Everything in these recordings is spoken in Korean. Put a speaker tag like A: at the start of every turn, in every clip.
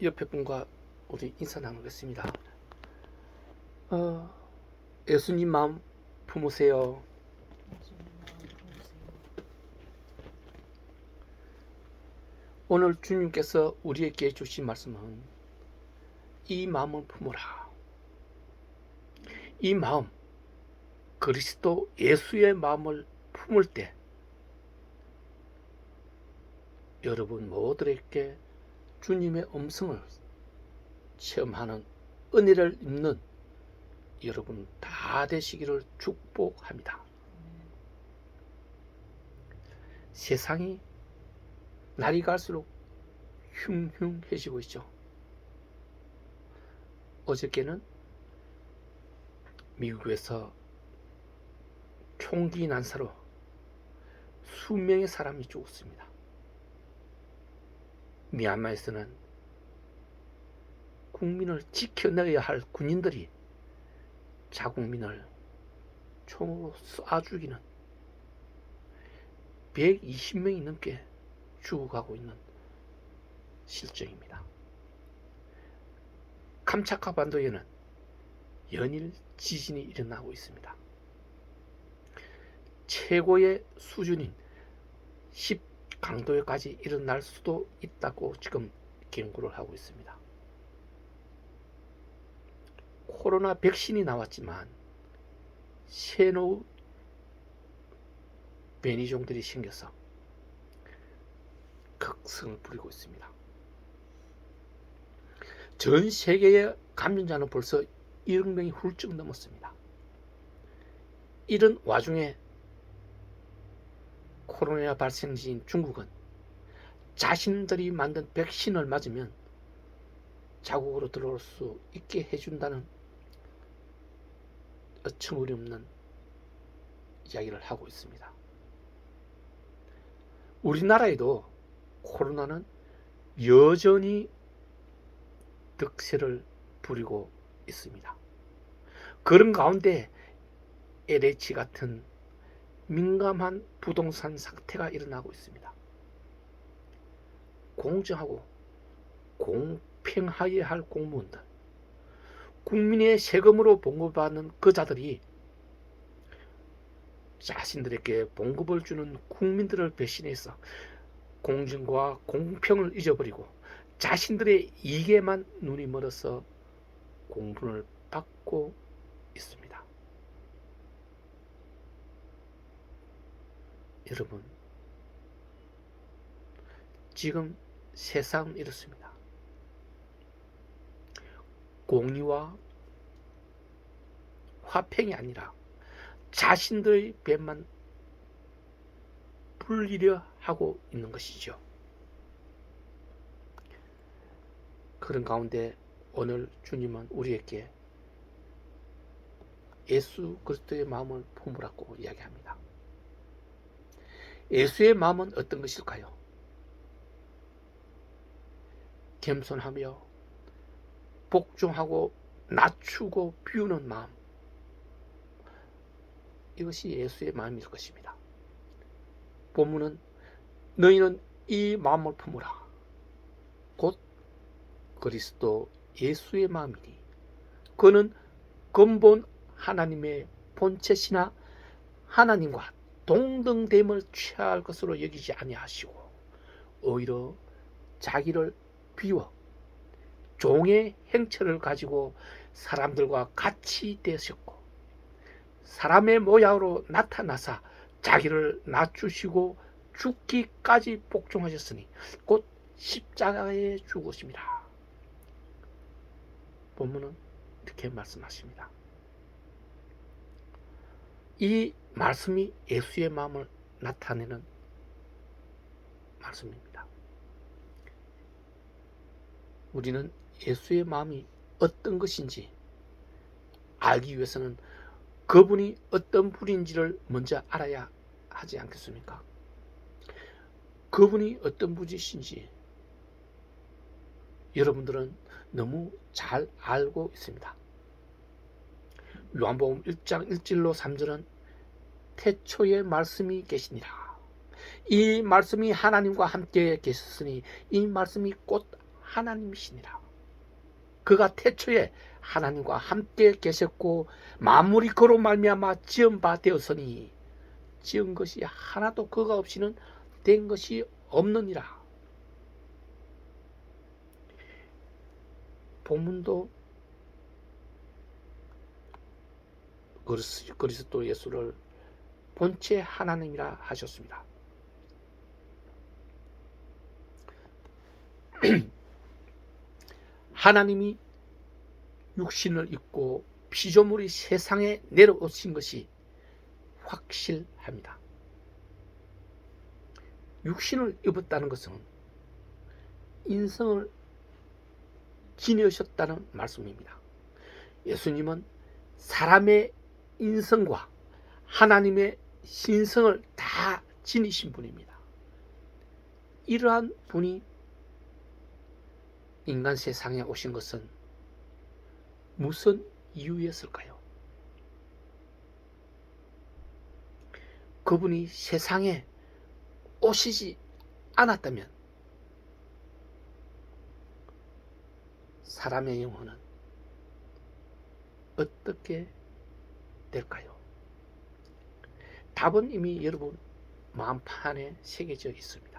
A: 옆에 분과 우리 인사 나누겠습니다. 어, 예수님 마음 품으세요. 오늘 주님께서 우리에게 주신 말씀은 이 마음을 품으라. 이 마음, 그리스도 예수의 마음을 품을 때 여러분 모두에게 주님의 음성을 체험하는 은혜를 입는 여러분 다 되시기를 축복합니다. 세상이 날이 갈수록 흉흉해지고 있죠. 어저께는 미국에서 총기 난사로 수명의 사람이 죽었습니다. 미얀마에서는 국민을 지켜내야 할 군인들이 자국민을 총으로 쏴 죽이는 120명이 넘게 죽어가고 있는 실정입니다. 캄차카 반도에는 연일 지진이 일어나고 있습니다. 최고의 수준인 10강도까지 일어날 수도 있다고 지금 경고를 하고 있습니다. 코로나 백신이 나왔지만 새로운 변이종들이 생겨서 극성을 부리고 있습니다. 전 세계의 감염자는 벌써 1억 명이 훌쩍 넘었습니다. 이런 와중에 코로나 발생지인 중국은 자신들이 만든 백신을 맞으면 자국으로 들어올 수 있게 해준다는 어처구니없는 이야기를 하고 있습니다. 우리나라에도 코로나는 여전히 득세를 부리고 있습니다. 그런 가운데 LH 같은 민감한 부동산 사태가 일어나고 있습니다. 공정하고 공평하여야 할 공무원들, 국민의 세금으로 봉급받는 그 자들이 자신들에게 봉급을 주는 국민들을 배신해서 공정과 공평을 잊어버리고 자신들의 이익에만 눈이 멀어서 공분을 받고 있습니다. 여러분, 지금 세상은 이렇습니다. 공의와 화평이 아니라 자신들의 배만 불리려 하고 있는 것이죠. 그런 가운데 오늘 주님은 우리에게 예수 그리스도의 마음을 품으라고 이야기합니다. 예수의 마음은 어떤 것일까요? 겸손하며 복종하고 낮추고 비우는 마음, 이것이 예수의 마음일 것입니다. 본문은 너희는 이 마음을 품으라. 곧 그리스도 예수의 마음이니 그는 근본 하나님의 본체시나 하나님과 동등됨을 취할 것으로 여기지 아니하시고 오히려 자기를 비워 종의 행체를 가지고 사람들과 같이 되셨고 사람의 모양으로 나타나사 자기를 낮추시고 죽기까지 복종하셨으니 곧 십자가에 죽으심이라. 본문은 이렇게 말씀하십니다. 이 말씀이 예수의 마음을 나타내는 말씀입니다. 우리는 예수의 마음이 어떤 것인지 알기 위해서는 그분이 어떤 분인지를 먼저 알아야 하지 않겠습니까? 그분이 어떤 분이신지 여러분들은 너무 잘 알고 있습니다. 요한복음 1장 1절로 3절은 태초에 말씀이 계시니라. 이 말씀이 하나님과 함께 계셨으니 이 말씀이 곧 하나님이시니라. 그가 태초에 하나님과 함께 계셨고 만물이 그로 말미암아 지은 바 되었으니 지은 것이 하나도 그가 없이는 된 것이 없느니라. 본문도 그리스도 예수를 본체 하나님이라 하셨습니다. 하나님이 육신을 입고 피조물이 세상에 내려오신 것이 확실합니다. 육신을 입었다는 것은 인성을 지니셨다는 말씀입니다. 예수님은 사람의 인성과 하나님의 신성을 다 지니신 분입니다. 이러한 분이 인간 세상에 오신 것은 무슨 이유였을까요? 그분이 세상에 오시지 않았다면 사람의 영혼은 어떻게 될까요? 답은 이미 여러분 마음판에 새겨져 있습니다.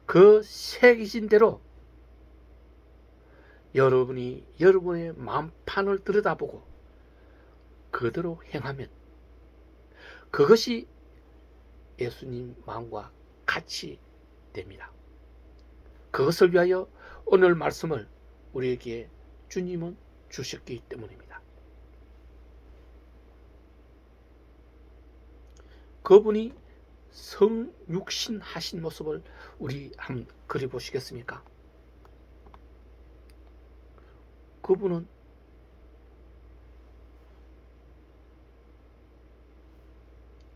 A: 그 새겨진 대로 여러분이 여러분의 마음판을 들여다보고 그대로 행하면 그것이 예수님 마음과 같이 됩니다. 그것을 위하여 오늘 말씀을 우리에게 주님은 주셨기 때문입니다. 그분이 성육신 하신 모습을 우리 한번 그려보시겠습니까? 그분은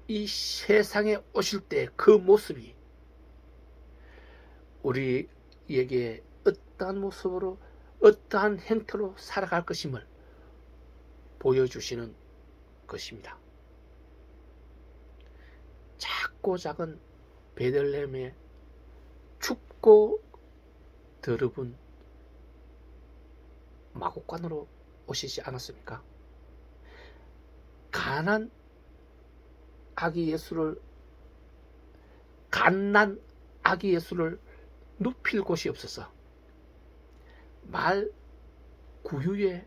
A: 이 세상에 오실 때 그 모습이 우리에게 어떠한 모습으로 어떠한 행태로 살아갈 것임을 보여주시는 것입니다. 작고 작은 베들레헴의 춥고 더럽은 마곡간으로 오시지 않았습니까? 갓난 아기 예수를 눕힐 곳이 없어서 말 구유에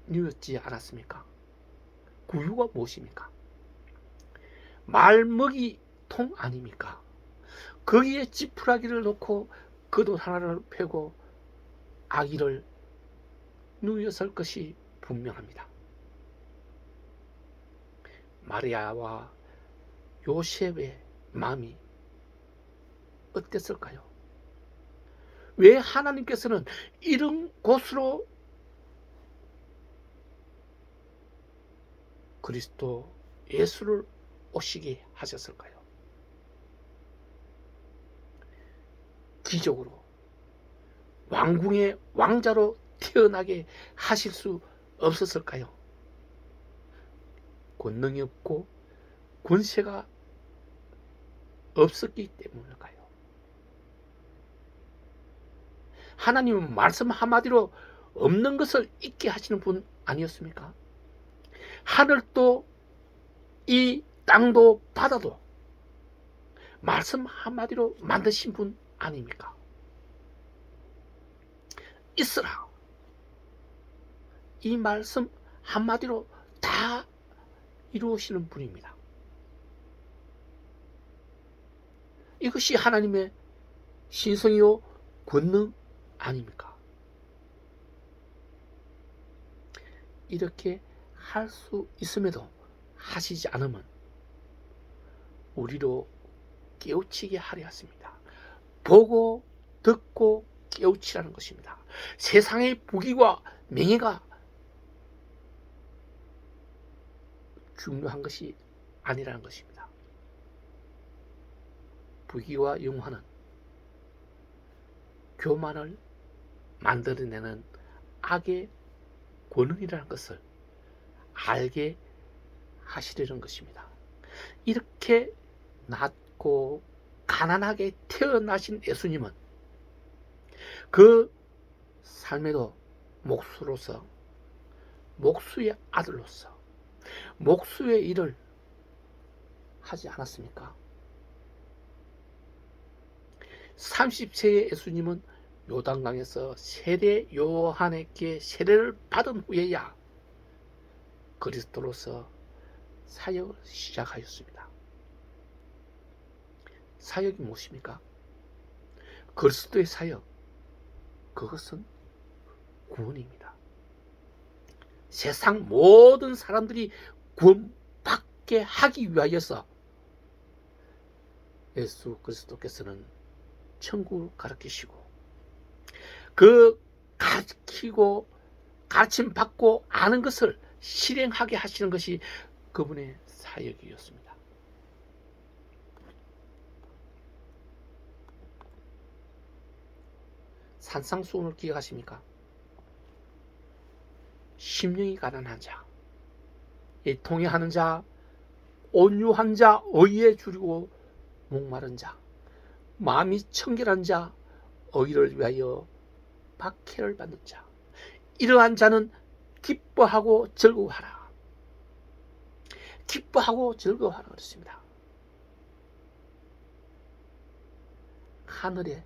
A: 누웠지 않았습니까? 구유가 무엇입니까? 말먹이통 아닙니까? 거기에 지푸라기를 놓고 겉옷 하나를 펴고 아기를 누였을 것이 분명합니다. 마리아와 요셉의 마음이 어땠을까요? 왜 하나님께서는 이런 곳으로 그리스도 예수를 오시게 하셨을까요? 기적으로 왕궁의 왕자로 태어나게 하실 수 없었을까요? 권능이 없고 권세가 없었기 때문일까요? 하나님은 말씀 한마디로 없는 것을 있게 하시는 분 아니었습니까? 하늘도 이 땅도 바다도 말씀 한마디로 만드신 분 아닙니까? 있으라. 이 말씀 한마디로 다 이루시는 분입니다. 이것이 하나님의 신성이요 권능 아닙니까? 이렇게 할 수 있음에도 하시지 않으면 우리로 깨우치게 하려 하십니다. 보고 듣고 깨우치라는 것입니다. 세상의 부귀와 명예가 중요한 것이 아니라는 것입니다. 부귀와 영화는 교만을 만들어내는 악의 권능이라는 것을 알게 하시려는 것입니다. 이렇게 낮고 가난하게 태어나신 예수님은 그 삶에도 목수로서, 목수의 아들로서 목수의 일을 하지 않았습니까? 30세의 예수님은 요단강에서 세례 요한에게 세례를 받은 후에야 그리스도로서 사역을 시작하였습니다. 사역이 무엇입니까? 그리스도의 사역, 그것은 구원입니다. 세상 모든 사람들이 구원받게 하기 위하여서 예수 그리스도께서는 천국을 가르치시고 그 가르치고 가르침 받고 아는 것을 실행하게 하시는 것이 그분의 사역이었습니다. 산상수훈을 기억하십니까? 심령이 가난한 자, 통회하는 자, 온유한 자, 의에 주리고 목마른 자, 마음이 청결한 자, 의를 위하여 박해를 받는 자, 이러한 자는 기뻐하고 즐거워하라. 기뻐하고 즐거워하라 그랬습니다. 하늘에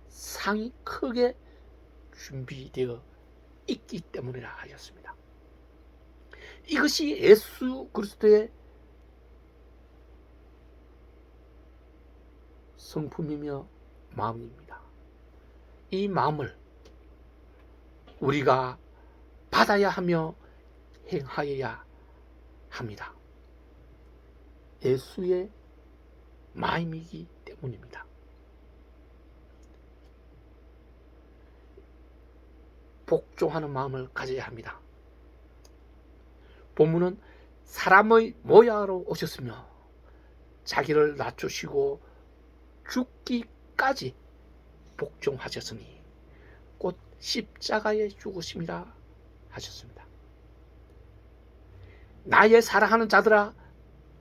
A: 상이 크게 준비되어 있기 때문이라 하셨습니다. 이것이 예수 그리스도의 성품이며 마음입니다. 이 마음을 우리가 받아야 하며 행하여야 합니다. 예수의 마음이기 때문입니다. 복종하는 마음을 가져야 합니다. 본문은 사람의 모양으로 오셨으며 자기를 낮추시고 죽기까지 복종하셨으니 곧 십자가에 죽으심이라 하셨습니다. 나의 사랑하는 자들아,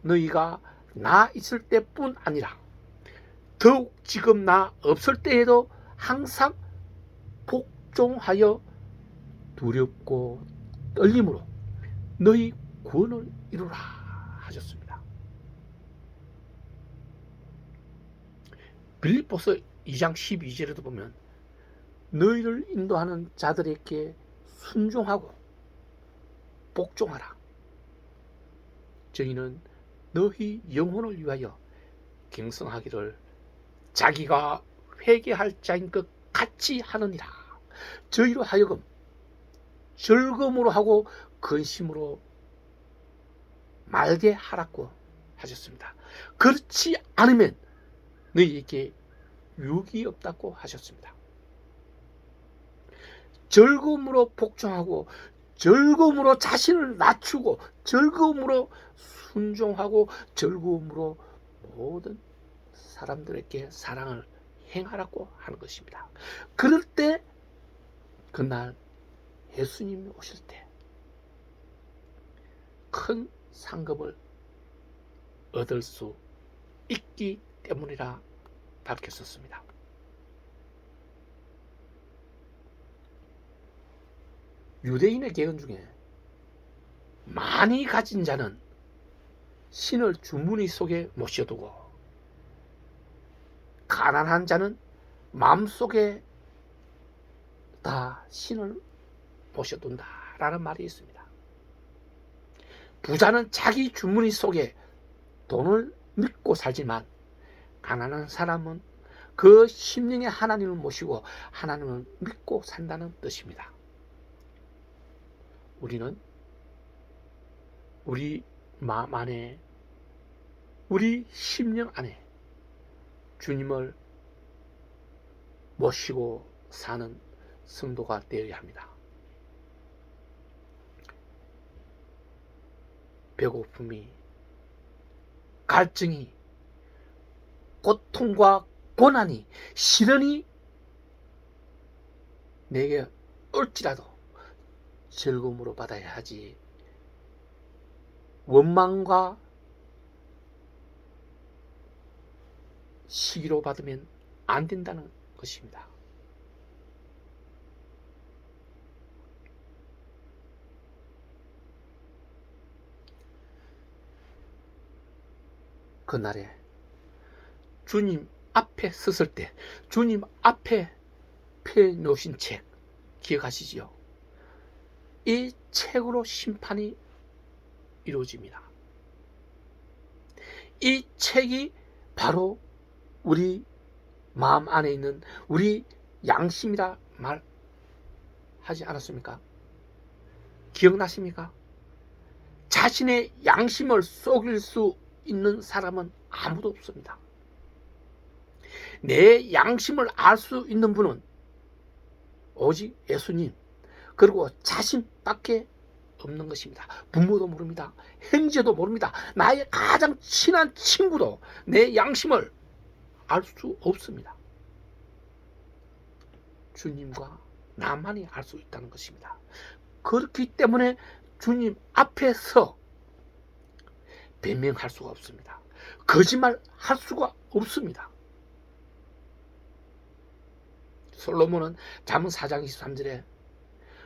A: 너희가 나 있을 때뿐 아니라 더욱 지금 나 없을 때에도 항상 복종하여 두렵고 떨림으로 너희 구원을 이루라 하셨습니다. 빌립보서 2장 12절에도 보면 너희를 인도하는 자들에게 순종하고 복종하라. 저희는 너희 영혼을 위하여 경성하기를 자기가 회개할 자인 것 같이 하느니라. 저희로 하여금 즐거움으로 하고 근심으로 말게 하라고 하셨습니다. 그렇지 않으면 너희에게 유익이 없다고 하셨습니다. 즐거움으로 복종하고 즐거움으로 자신을 낮추고 즐거움으로 순종하고 즐거움으로 모든 사람들에게 사랑을 행하라고 하는 것입니다. 그럴 때 그날 예수님이 오실 때 큰 상급을 얻을 수 있기 때문이라 밝혔었습니다. 유대인의 개헌 중에 많이 가진 자는 신을 주머니 속에 모셔두고 가난한 자는 마음속에 다 신을 모셔둔다라는 말이 있습니다. 부자는 자기 주머니 속에 돈을 믿고 살지만 가난한 사람은 그 심령의 하나님을 모시고 하나님을 믿고 산다는 뜻입니다. 우리는 우리 마음 안에, 우리 심령 안에 주님을 모시고 사는 성도가 되어야 합니다. 배고픔이, 갈증이, 고통과 고난이, 시련이 내게 올지라도 즐거움으로 받아야 하지, 원망과 시기로 받으면 안 된다는 것입니다. 그날에 주님 앞에 섰을 때 주님 앞에 펴 놓으신 책 기억하시지요? 이 책으로 심판이 이루어집니다. 이 책이 바로 우리 마음 안에 있는 우리 양심이라 말하지 않았습니까? 기억나십니까? 자신의 양심을 속일 수 있는 사람은 아무도 없습니다. 내 양심을 알 수 있는 분은 오직 예수님 그리고 자신밖에 없는 것입니다. 부모도 모릅니다. 형제도 모릅니다. 나의 가장 친한 친구도 내 양심을 알 수 없습니다. 주님과 나만이 알 수 있다는 것입니다. 그렇기 때문에 주님 앞에서 변명할 수가 없습니다. 거짓말 할 수가 없습니다. 솔로몬은 잠언 4장 23절에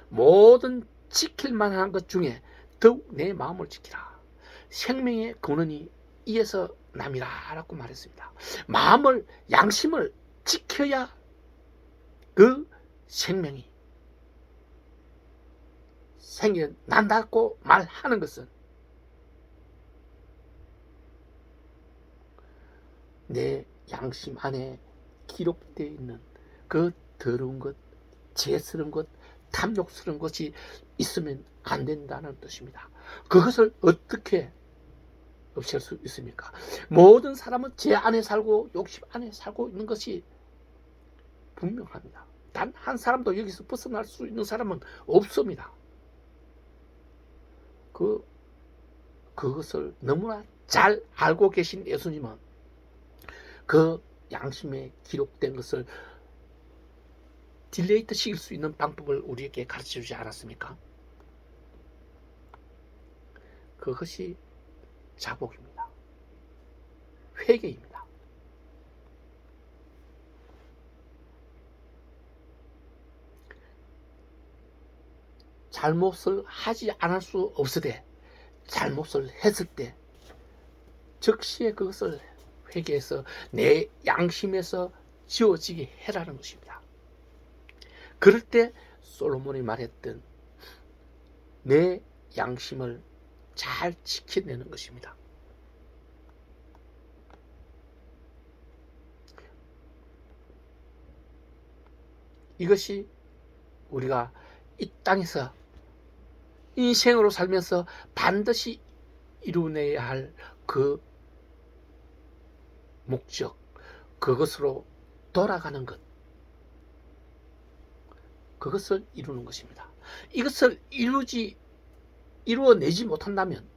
A: 모든 지킬 만한 것 중에 더욱 내 마음을 지키라. 생명의 근원이 이에서 남이라 라고 말했습니다. 마음을 양심을 지켜야 그 생명이 생겨난다고 말하는 것은 내 양심 안에 기록되어 있는 그 더러운 것, 죄스러운 것, 탐욕스러운 것이 있으면 안 된다는 뜻입니다. 그것을 어떻게 없앨 수 있습니까? 모든 사람은 죄 안에 살고 욕심 안에 살고 있는 것이 분명합니다. 단 한 사람도 여기서 벗어날 수 있는 사람은 없습니다. 그것을 너무나 잘 알고 계신 예수님은 그 양심에 기록된 것을 딜레이트 시킬 수 있는 방법을 우리에게 가르쳐 주지 않았습니까? 그것이 자복입니다. 회개입니다. 잘못을 하지 않을 수 없으되 잘못을 했을 때 즉시에 그것을 회개해서 내 양심에서 지워지게 해라는 것입니다. 그럴 때 솔로몬이 말했던 내 양심을 잘 지켜내는 것입니다. 이것이 우리가 이 땅에서 인생으로 살면서 반드시 이루어내야 할 그 목적, 그것으로 돌아가는 것, 그것을 이루는 것입니다. 이것을 이루어내지 못한다면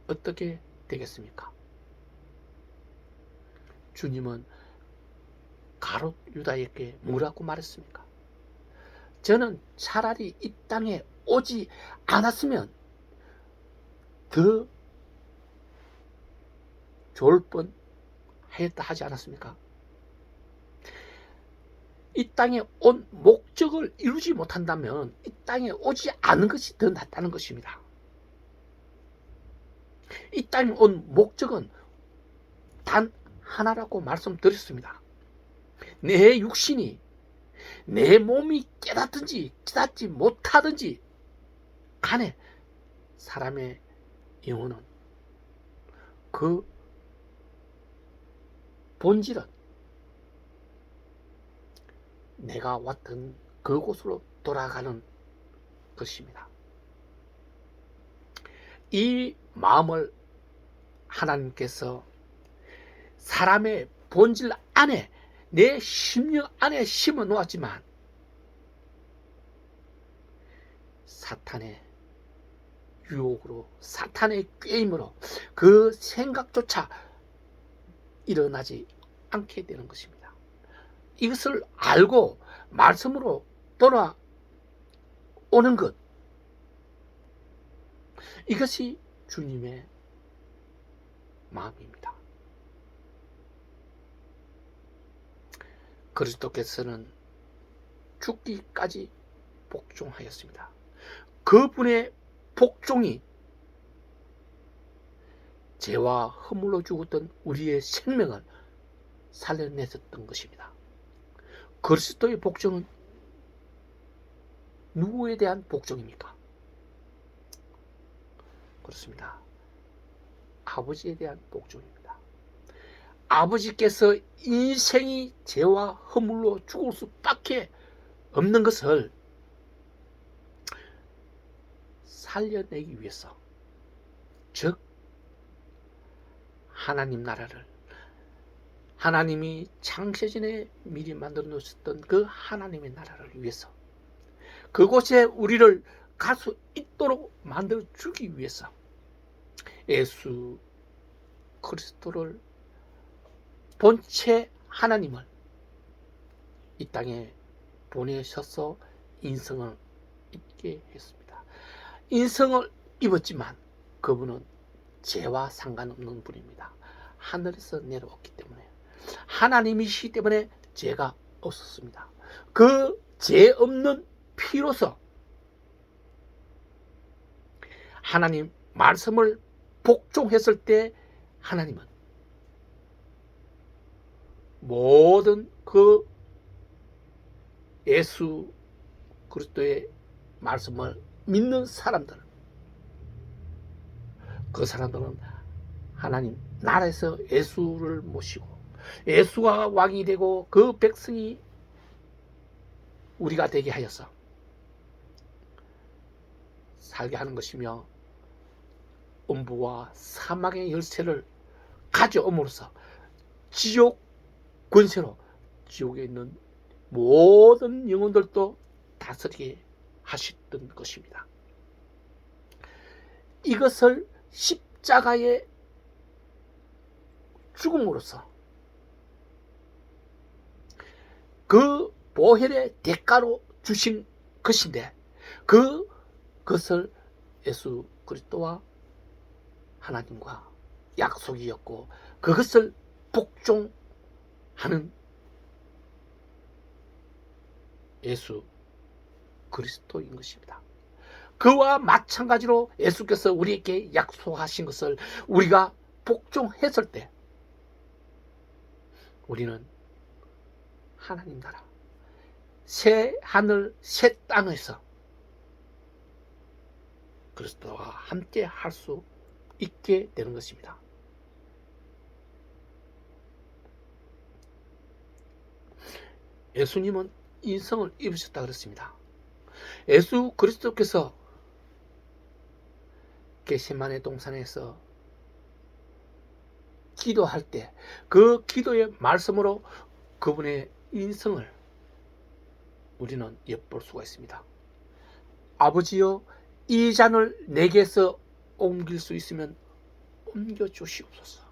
A: 어떻게 되겠습니까? 주님은 가롯 유다에게 뭐라고 말했습니까? 저는 차라리 이 땅에 오지 않았으면 더 좋을 뻔 하였다 하지 않았습니까? 이 땅에 온 목적을 이루지 못한다면 이 땅에 오지 않은 것이 더 낫다는 것입니다. 이 땅에 온 목적은 단 하나라고 말씀드렸습니다. 내 육신이 내 몸이 깨닫든지 깨닫지 못하든지 간에 사람의 영혼은 그 본질은 내가 왔던 그곳으로 돌아가는 것입니다. 이 마음을 하나님께서 사람의 본질 안에 내 심령 안에 심어 놓았지만 사탄의 유혹으로 사탄의 꾀임으로 그 생각조차 일어나지 않게 되는 것입니다. 이것을 알고 말씀으로 돌아오는 것, 이것이 주님의 마음입니다. 그리스도께서는 죽기까지 복종하였습니다. 그분의 복종이 죄와 허물로 죽었던 우리의 생명을 살려냈었던 것입니다. 그리스도의 복종은 누구에 대한 복종입니까? 그렇습니다. 아버지에 대한 복종입니다. 아버지께서 인생이 죄와 허물로 죽을 수밖에 없는 것을 살려내기 위해서, 즉 하나님 나라를, 하나님이 창세전에 미리 만들어 놓으셨던 그 하나님의 나라를 위해서, 그곳에 우리를 갈 수 있도록 만들어 주기 위해서 예수 그리스도를, 본체 하나님을 이 땅에 보내셔서 인성을 입게 했습니다. 인성을 입었지만 그분은 죄와 상관없는 분입니다. 하늘에서 내려왔기 때문에, 하나님이시기 때문에 죄가 없었습니다. 그 죄 없는 피로서 하나님 말씀을 복종했을 때 하나님은 모든 그 예수 그리스도의 말씀을 믿는 사람들, 그 사람들은 하나님 나라에서 예수를 모시고 예수가 왕이 되고 그 백성이 우리가 되게 하여서 살게 하는 것이며, 음부와 사망의 열쇠를 가져옴으로써 지옥 권세로 지옥에 있는 모든 영혼들도 다스리게 하셨던 것입니다. 이것을 십자가의 죽음으로써 그 보혈의 대가로 주신 것인데, 그것을 예수 그리스도와 하나님과 약속이었고 그것을 복종하는 예수 그리스도인 것입니다. 그와 마찬가지로 예수께서 우리에게 약속하신 것을 우리가 복종했을 때 우리는 하나님 나라, 새 하늘 새 땅에서 그리스도와 함께 할 수 있게 되는 것입니다. 예수님은 인성을 입으셨다 그랬습니다. 예수 그리스도께서 겟세마네 동산에서 기도할 때 그 기도의 말씀으로 그분의 인성을 우리는 엿볼 수가 있습니다. 아버지여, 이 잔을 내게서 옮길 수 있으면 옮겨 주시옵소서.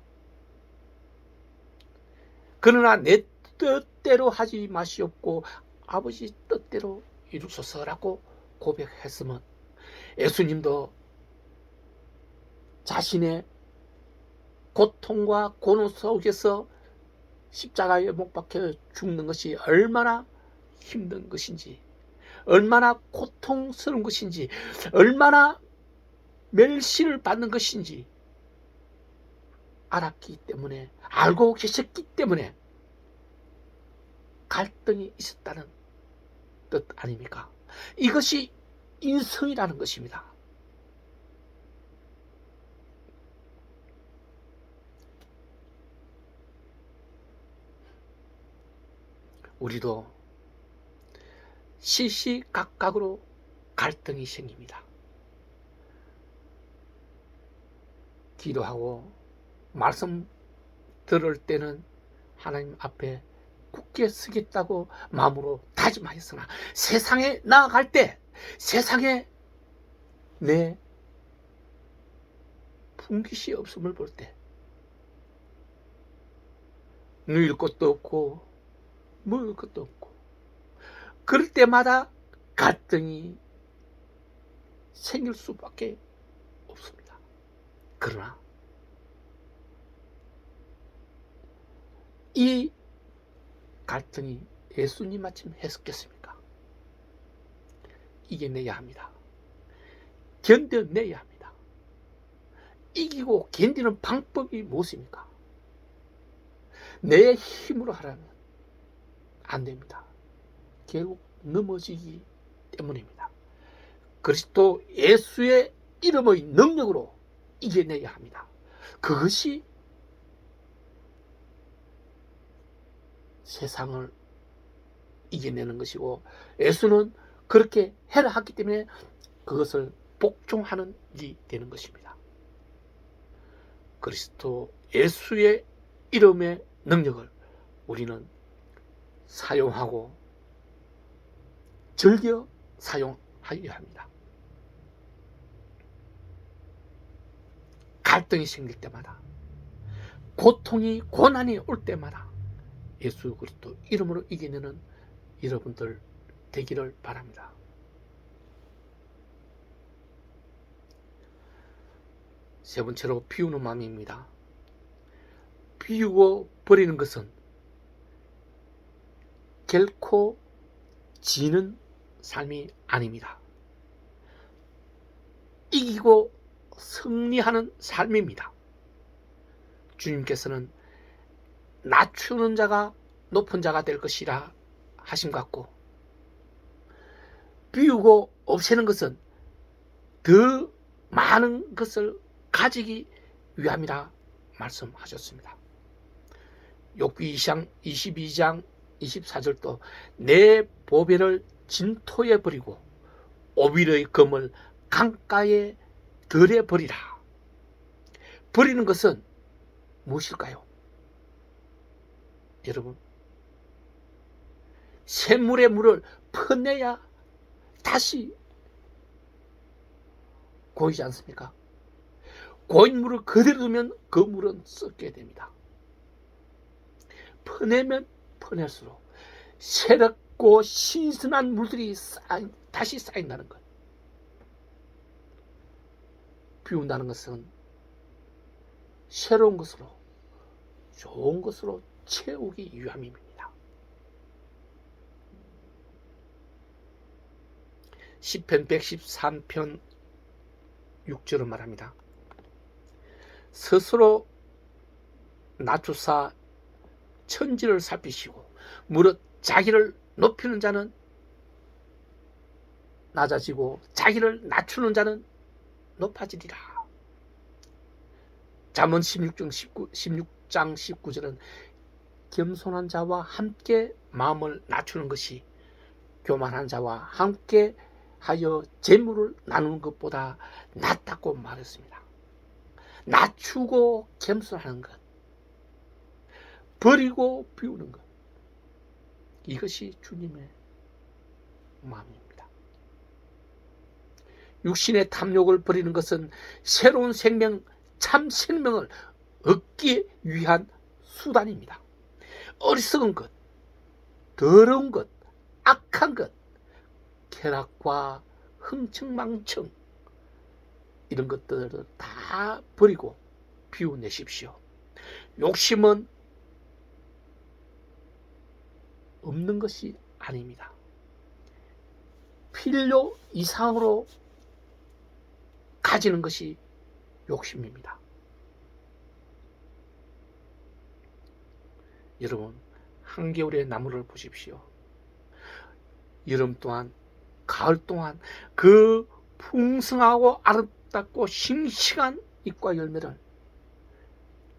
A: 그러나 내 뜻대로 하지 마시옵고 아버지 뜻대로 이루소서라고 고백했으면, 예수님도 자신의 고통과 고난 속에서 십자가에 못 박혀 죽는 것이 얼마나 힘든 것인지, 얼마나 고통스러운 것인지, 얼마나 멸시를 받는 것인지 알았기 때문에, 알고 계셨기 때문에 갈등이 있었다는 뜻 아닙니까? 이것이 인성이라는 것입니다. 우리도 시시각각으로 갈등이 생깁니다. 기도하고 말씀 들을 때는 하나님 앞에 굳게 서겠다고 마음으로 다짐하였으나 세상에 나아갈 때, 세상에 내 품깃이 없음을 볼 때, 누일 것도 없고 먹을 것도 없고, 그럴 때마다 갈등이 생길 수밖에 없습니다. 그러나 이 갈등이 예수님 마침 했었겠습니까? 이겨내야 합니다. 견뎌내야 합니다. 이기고 견디는 방법이 무엇입니까? 내 힘으로 하라면 안 됩니다. 결국 넘어지기 때문입니다. 그리스도 예수의 이름의 능력으로 이겨내야 합니다. 그것이 세상을 이겨내는 것이고, 예수는 그렇게 해라 했기 때문에 그것을 복종하는 일이 되는 것입니다. 그리스도 예수의 이름의 능력을 우리는 사용하고 즐겨 사용하여야 합니다. 갈등이 생길 때마다, 고통이 고난이 올 때마다 예수 그리스도 이름으로 이겨내는 여러분들 되기를 바랍니다. 세 번째로 비우는 마음입니다. 비우고 버리는 것은 결코 지는 삶이 아닙니다. 이기고 승리하는 삶입니다. 주님께서는 낮추는 자가 높은 자가 될 것이라 하심 같고, 비우고 없애는 것은 더 많은 것을 가지기 위함이라 말씀하셨습니다. 욥기 22장 24절도 내 보배를 진토에 버리고 오빌의 금을 강가에 덜에 버리라. 버리는 것은 무엇일까요? 여러분, 샘물의 물을 퍼내야 다시 고이지 않습니까? 고인 물을 그대로 두면 그 물은 썩게 됩니다. 퍼내면 퍼낼수록 새롭고 신선한 물들이 다시 쌓인다는 것. 비운다는 것은 새로운 것으로, 좋은 것으로 채우기 위함입니다. 시편 113편 6절은 말합니다. 스스로 낮추사 천지를 살피시고 무릇 자기를 높이는 자는 낮아지고 자기를 낮추는 자는 높아지리라. 잠언 16장 19절은 겸손한 자와 함께 마음을 낮추는 것이 교만한 자와 함께 하여 재물을 나누는 것보다 낫다고 말했습니다. 낮추고 겸손하는 것, 버리고 비우는 것, 이것이 주님의 마음입니다. 육신의 탐욕을 버리는 것은 새로운 생명, 참 생명을 얻기 위한 수단입니다. 어리석은 것, 더러운 것, 악한 것, 쾌락과 흥청망청, 이런 것들을 다 버리고 비워내십시오. 욕심은 없는 것이 아닙니다. 필요 이상으로 가지는 것이 욕심입니다. 여러분, 한겨울의 나무를 보십시오. 여름 동안, 가을 동안 그 풍성하고 아름답고 싱싱한 잎과 열매를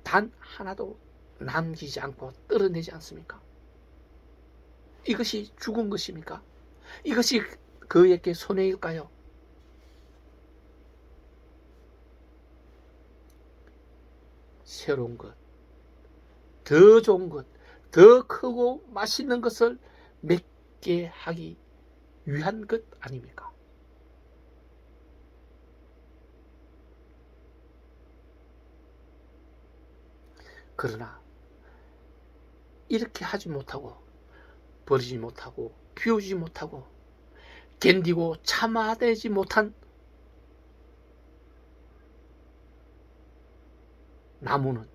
A: 단 하나도 남기지 않고 떨어내지 않습니까? 이것이 죽은 것입니까? 이것이 그에게 손해일까요? 새로운 것, 더 좋은 것, 더 크고 맛있는 것을 맺게 하기 위한 것 아닙니까? 그러나 이렇게 하지 못하고, 버리지 못하고, 비우지 못하고, 견디고 참아내지 못한 나무는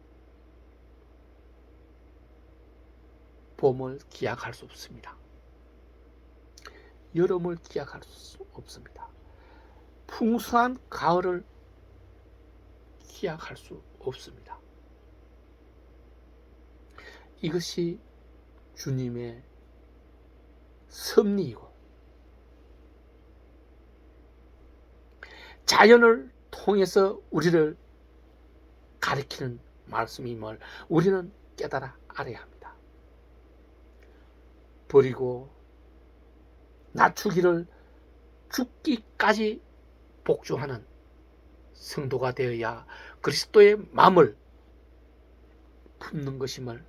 A: 봄을 기약할 수 없습니다. 여름을 기약할 수 없습니다. 풍성한 가을을 기약할 수 없습니다. 이것이 주님의 섭리이고 자연을 통해서 우리를 가리키는 말씀임을 우리는 깨달아 알아야 합니다. 버리고 낮추기를 죽기까지 복종하는 성도가 되어야 그리스도의 마음을 품는 것임을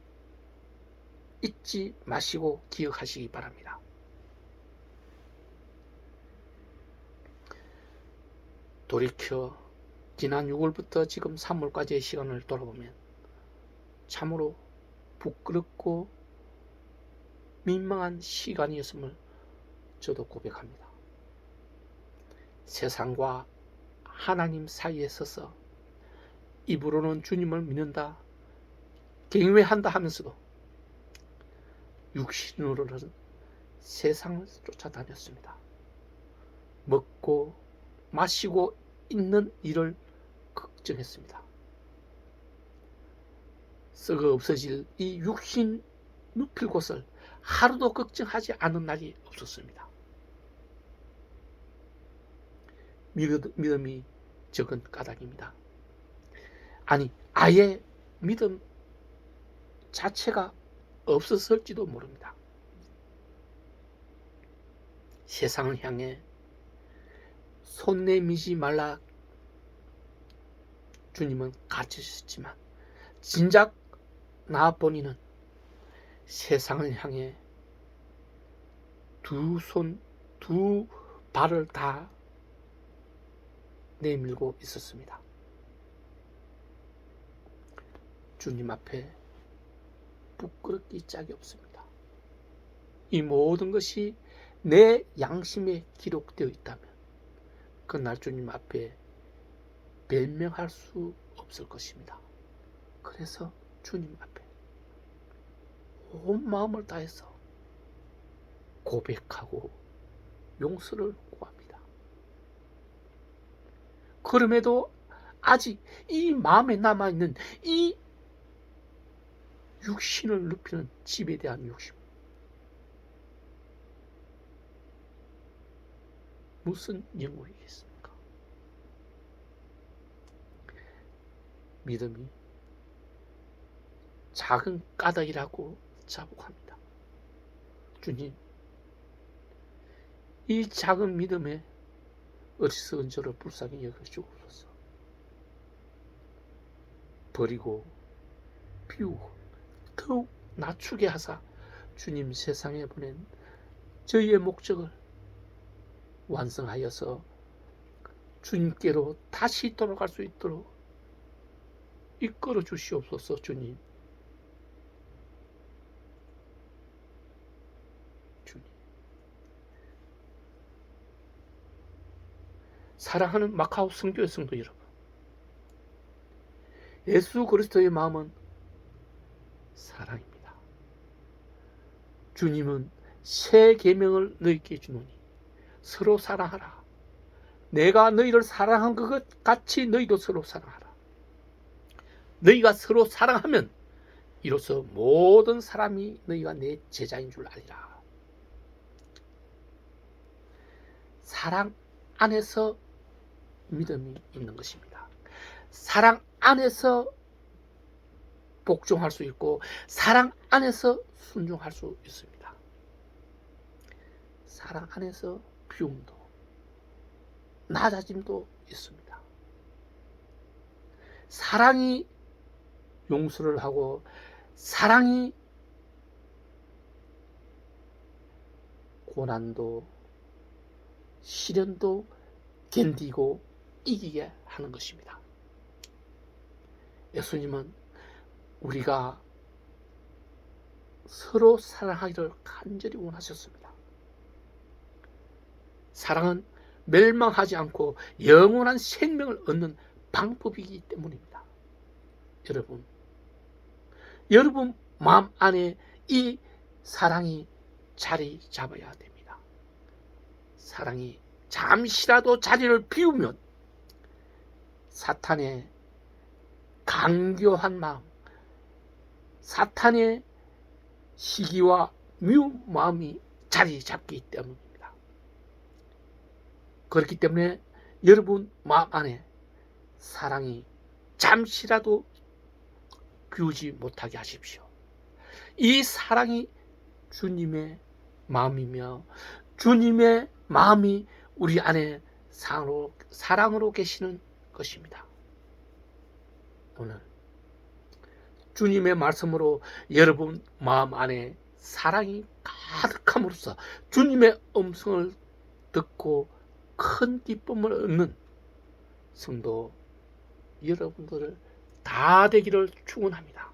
A: 잊지 마시고 기억하시기 바랍니다. 돌이켜 지난 6월부터 지금 3월까지의 시간을 돌아보면 참으로 부끄럽고 민망한 시간이었음을 저도 고백합니다. 세상과 하나님 사이에 서서 입으로는 주님을 믿는다, 경외한다 하면서도 육신으로는 세상을 쫓아다녔습니다. 먹고 마시고 있는 일을 걱정했습니다. 썩어 없어질 이 육신 눕힐 곳을 하루도 걱정하지 않은 날이 없었습니다. 믿음이 적은 까닭입니다. 아니, 아예 믿음 자체가 없었을지도 모릅니다. 세상을 향해 손 내미지 말라 주님은 가르치셨지만 진작 나아보니는 세상을 향해 두 손, 두 발을 다 내밀고 있었습니다. 주님 앞에 부끄럽기 짝이 없습니다. 이 모든 것이 내 양심에 기록되어 있다면 그날 주님 앞에 변명할 수 없을 것입니다. 그래서 주님 앞에 온 마음을 다해서 고백하고 용서를 구합니다. 그럼에도 아직 이 마음에 남아있는 이 육신을 눕히는 집에 대한 욕심, 무슨 영광이겠습니까? 믿음이 작은 까닭이라고 자복합니다. 주님, 이 작은 믿음에 어리석은 저를 불쌍히 여겨주옵소서. 버리고 비우고 더욱 낮추게 하사 주님 세상에 보낸 저희의 목적을 완성하여서 주님께로 다시 돌아갈 수 있도록 이끌어 주시옵소서. 주님, 사랑하는 마카오 선교회 성도 여러분, 예수 그리스도의 마음은 사랑입니다. 주님은 새 계명을 너희에게 주노니 서로 사랑하라. 내가 너희를 사랑한 것 같이 너희도 서로 사랑하라. 너희가 서로 사랑하면 이로써 모든 사람이 너희가 내 제자인 줄 알리라. 사랑 안에서 믿음이 있는 것입니다. 사랑 안에서 복종할 수 있고 사랑 안에서 순종할 수 있습니다. 사랑 안에서 비움도 낮아짐도 있습니다. 사랑이 용서를 하고 사랑이 고난도 시련도 견디고 이기게 하는 것입니다. 예수님은 우리가 서로 사랑하기를 간절히 원하셨습니다. 사랑은 멸망하지 않고 영원한 생명을 얻는 방법이기 때문입니다. 여러분 마음 안에 이 사랑이 자리 잡아야 됩니다. 사랑이 잠시라도 자리를 비우면 사탄의 강교한 마음, 사탄의 시기와 미운 마음이 자리 잡기 때문입니다. 그렇기 때문에 여러분 마음 안에 사랑이 잠시라도 비우지 못하게 하십시오. 이 사랑이 주님의 마음이며 주님의 마음이 우리 안에 사랑으로 계시는 것입니다. 오늘 주님의 말씀으로 여러분 마음 안에 사랑이 가득함으로써 주님의 음성을 듣고 큰 기쁨을 얻는 성도 여러분들을 다 되기를 축원합니다.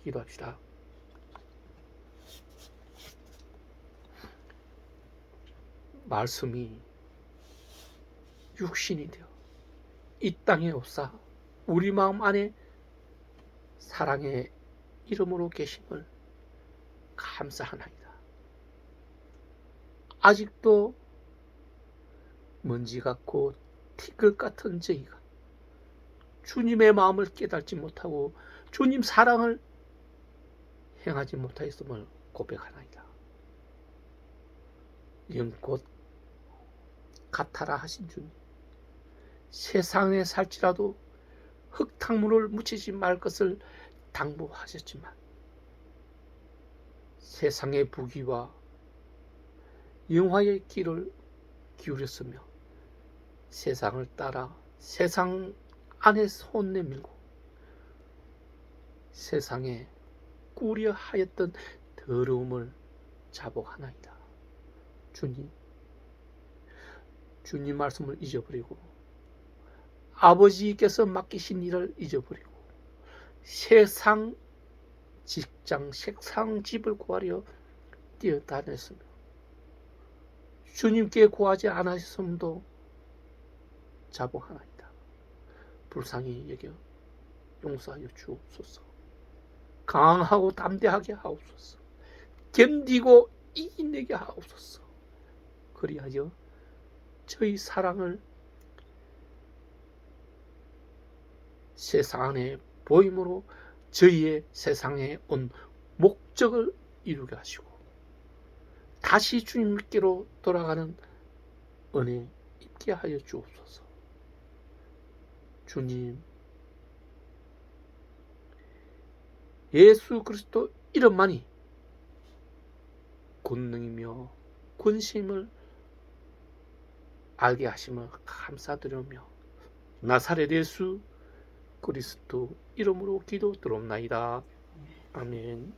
A: 기도합시다. 말씀이 육신이 되어 이 땅에 오사 우리 마음 안에 사랑의 이름으로 계심을 감사하나이다. 아직도 먼지 같고 티끌 같은 저희가 주님의 마음을 깨닫지 못하고 주님 사랑을 행하지 못하였음을 고백하나이다. 영곧 같아라 하신 주님, 세상에 살지라도 흙탕물을 묻히지 말 것을 당부하셨지만 세상의 부귀와 영화의 길을 기울였으며 세상을 따라 세상 안에 손 내밀고 세상에 꾸려 하였던 더러움을 자복하나이다. 주님 말씀을 잊어버리고 아버지께서 맡기신 일을 잊어버리고 세상 직장, 세상 집을 구하려 뛰어다녔으며 주님께 구하지 않았음도 자복하나이다. 불쌍히 여겨 용서하여 주옵소서. 강하고 담대하게 하옵소서. 견디고 이겨내게 하옵소서. 그리하여 저희 사랑을 세상 안에 보임으로 저희의 세상에 온 목적을 이루게 하시고 다시 주님께로 돌아가는 은혜 있게 하여 주옵소서. 주님, 예수 그리스도 이름만이 권능이며 권심을 알게 하심을 감사드리며 나사렛 예수 그리스도 이름으로 기도드립나이다. 아멘.